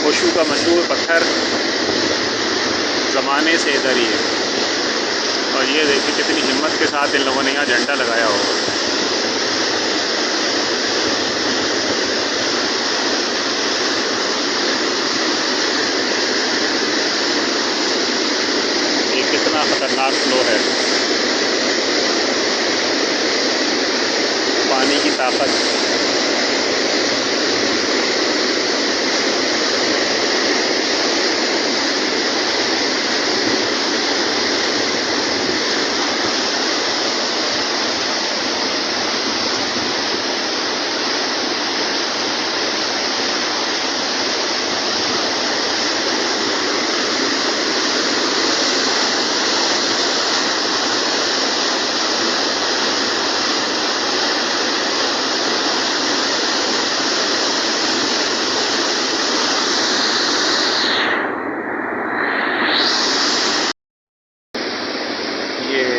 ओशू का मशहूर पत्थर ज़माने से इधर ही है। और ये देखिए कितनी हिम्मत के साथ इन लोगों ने यहाँ झंडा लगाया होगा। ये कितना ख़तरनाक फ्लो है, पानी की ताकत।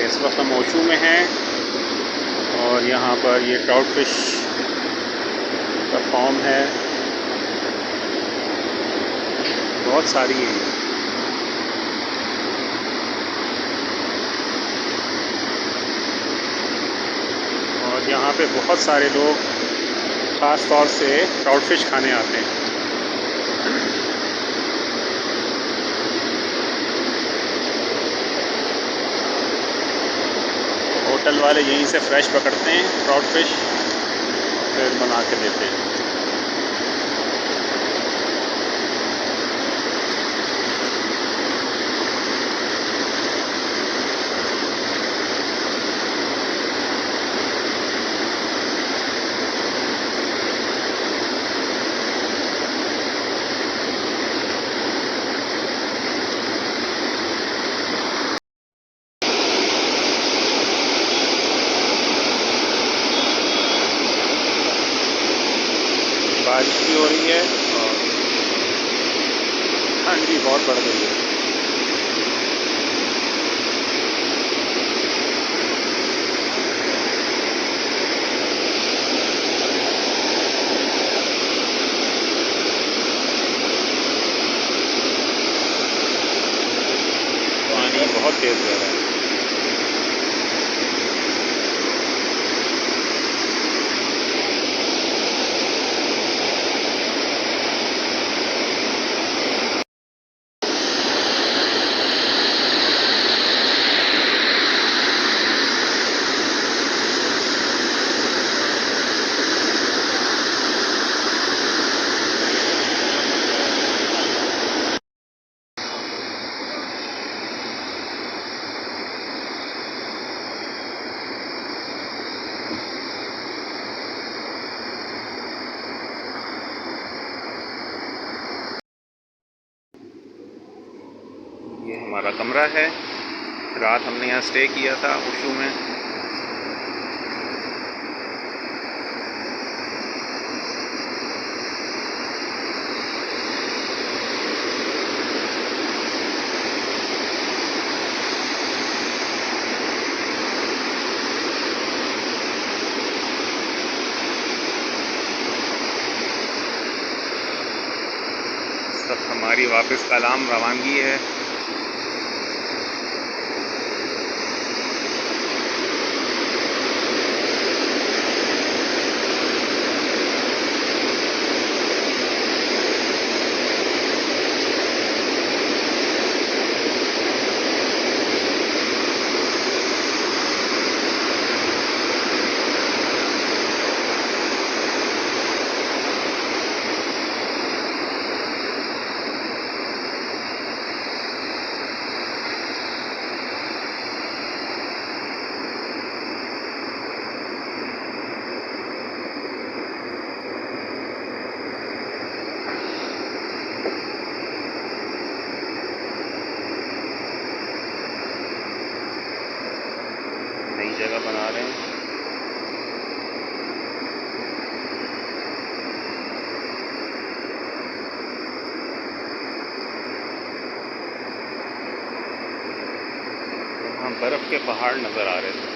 इस वक्त हम ओशू में हैं और यहाँ पर ये ट्राउट फिश का फार्म है, बहुत सारी है। और यहाँ पे बहुत सारे लोग ख़ास तौर से ट्राउट फिश खाने आते हैं। होटल वाले यहीं से फ्रेश पकड़ते हैं ट्राउट फिश, फिर बना के देते हैं। बारिश भी हो रही है और ठंड भी बहुत बढ़ गई है। पानी बहुत तेज़ बह रहा है। ये हमारा कमरा है, रात हमने यहाँ स्टे किया था ओशू में। सब हमारी वापस कलाम रवानगी है। नई जगह बना रहे हैं। वहाँ बर्फ़ के पहाड़ नज़र आ रहे थे।